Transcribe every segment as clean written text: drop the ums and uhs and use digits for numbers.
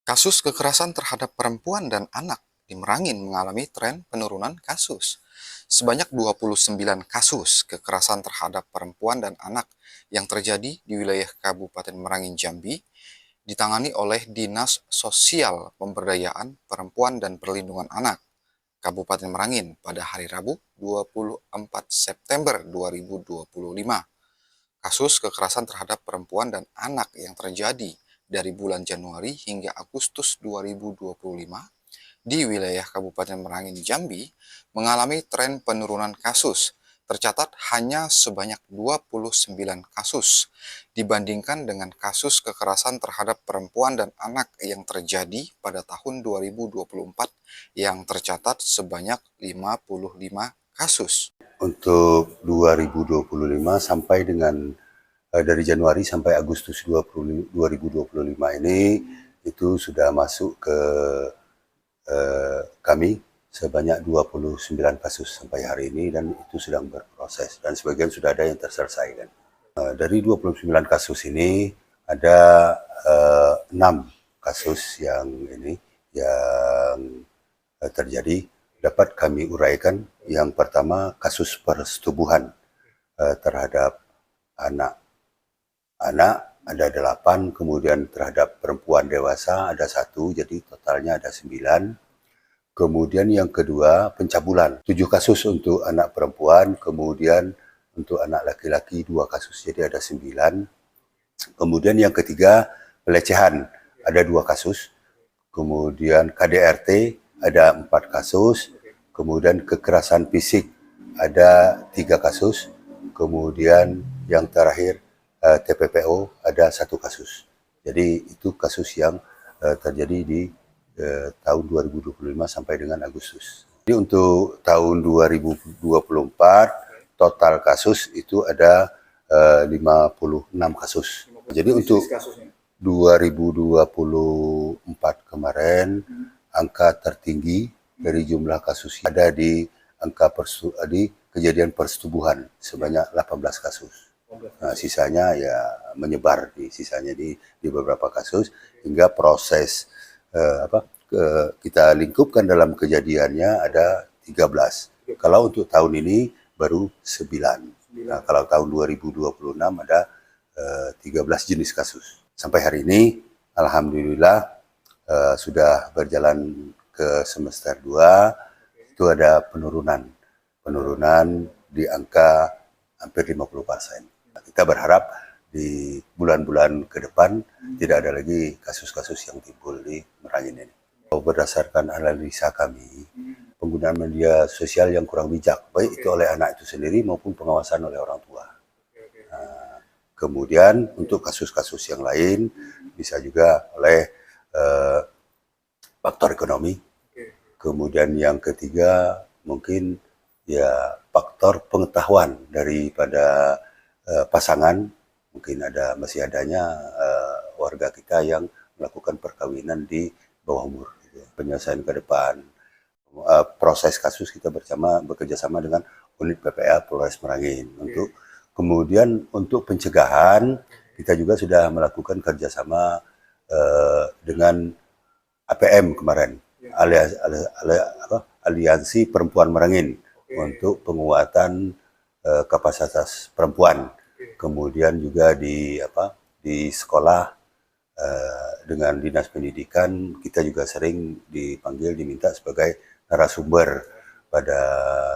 Kasus kekerasan terhadap perempuan dan anak di Merangin mengalami tren penurunan kasus. Sebanyak 29 kasus kekerasan terhadap perempuan dan anak yang terjadi di wilayah Kabupaten Merangin Jambi ditangani oleh Dinas Sosial Pemberdayaan Perempuan dan Perlindungan Anak Kabupaten Merangin pada hari Rabu 24 September 2025. Kasus kekerasan terhadap perempuan dan anak yang terjadi dari bulan Januari hingga Agustus 2025 di wilayah Kabupaten Merangin Jambi mengalami tren penurunan kasus. Tercatat hanya sebanyak 29 kasus dibandingkan dengan kasus kekerasan terhadap perempuan dan anak yang terjadi pada tahun 2024 yang tercatat sebanyak 55 kasus. Untuk 2025 sampai dengan dari Januari sampai Agustus 2025 ini itu sudah masuk ke kami sebanyak 29 kasus sampai hari ini, dan itu sedang berproses dan sebagian sudah ada yang terselesaikan. Dari 29 kasus ini ada 6 kasus yang terjadi dapat kami uraikan. Yang pertama, kasus persetubuhan terhadap anak ada 8, kemudian terhadap perempuan dewasa ada 1, jadi totalnya ada 9. Kemudian yang kedua, pencabulan, 7 kasus untuk anak perempuan, kemudian untuk anak laki-laki 2 kasus, jadi ada 9. Kemudian yang ketiga, pelecehan, ada 2 kasus. Kemudian KDRT ada 4 kasus. Kemudian kekerasan fisik ada 3 kasus. Kemudian yang terakhir TPPO ada 1 kasus. Jadi itu kasus yang terjadi di tahun 2025 sampai dengan Agustus. Jadi untuk tahun 2024 total kasus itu ada 56 kasus. Jadi untuk 2024 kemarin angka tertinggi dari jumlah kasus ada di angka kejadian persetubuhan sebanyak 18 kasus. Nah, sisanya ya menyebar di beberapa kasus hingga proses kita lingkupkan dalam kejadiannya ada 13. Kalau untuk tahun ini baru 9. Nah, kalau tahun 2026 ada 13 jenis kasus. Sampai hari ini alhamdulillah sudah berjalan ke semester 2, itu ada penurunan di angka hampir 50%. Kita berharap di bulan-bulan ke depan tidak ada lagi kasus-kasus yang timbul di Merangin ini. Berdasarkan analisa kami, penggunaan media sosial yang kurang bijak, baik itu oleh anak itu sendiri maupun pengawasan oleh orang tua. Kemudian untuk kasus-kasus yang lain bisa juga oleh faktor ekonomi. Kemudian yang ketiga mungkin ya faktor pengetahuan daripada pasangan. Mungkin masih adanya warga kita yang melakukan perkawinan di bawah umur. Gitu. Penyelesaian ke depan, proses kasus kita bekerja sama dengan unit PPA Polres Merangin. Kemudian untuk pencegahan kita juga sudah melakukan kerjasama dengan APM kemarin, Aliansi Perempuan Merangin, untuk penguatan kapasitas perempuan. Kemudian juga di sekolah dengan Dinas Pendidikan kita juga sering diminta sebagai narasumber pada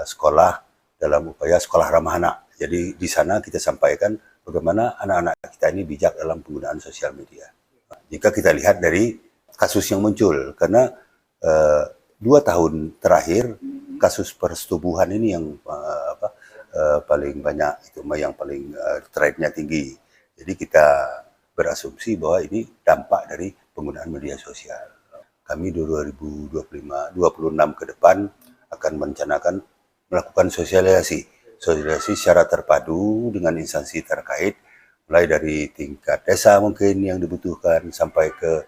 sekolah dalam upaya sekolah ramah anak. Jadi di sana kita sampaikan bagaimana anak-anak kita ini bijak dalam penggunaan sosial media. Jika kita lihat dari kasus yang muncul, karena 2 tahun terakhir kasus persetubuhan ini yang paling banyak, itu yang paling trennya tinggi. Jadi kita berasumsi bahwa ini dampak dari penggunaan media sosial. Kami 2026 ke depan akan merencanakan melakukan sosialisasi secara terpadu dengan instansi terkait, mulai dari tingkat desa mungkin yang dibutuhkan sampai ke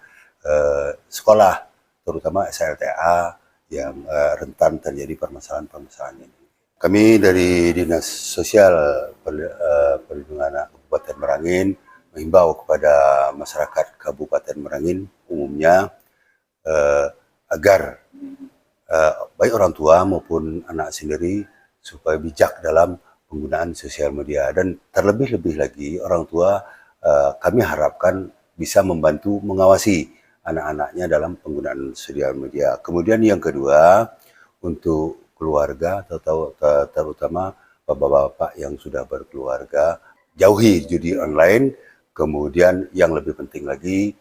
sekolah, terutama SLTA yang rentan terjadi permasalahan-permasalahan ini. Kami dari Dinas Sosial Perlindungan Anak Kabupaten Merangin menghimbau kepada masyarakat Kabupaten Merangin umumnya agar baik orang tua maupun anak sendiri supaya bijak dalam penggunaan sosial media, dan terlebih-lebih lagi orang tua kami harapkan bisa membantu mengawasi anak-anaknya dalam penggunaan sosial media. Kemudian yang kedua, untuk keluarga terutama bapak-bapak yang sudah berkeluarga, jauhi judi online. Kemudian yang lebih penting lagi,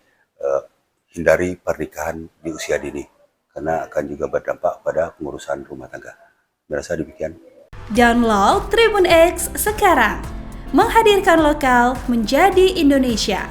hindari pernikahan di usia dini, karena akan juga berdampak pada pengurusan rumah tangga. Merasa demikian. Download Tribun X sekarang, menghadirkan lokal menjadi Indonesia.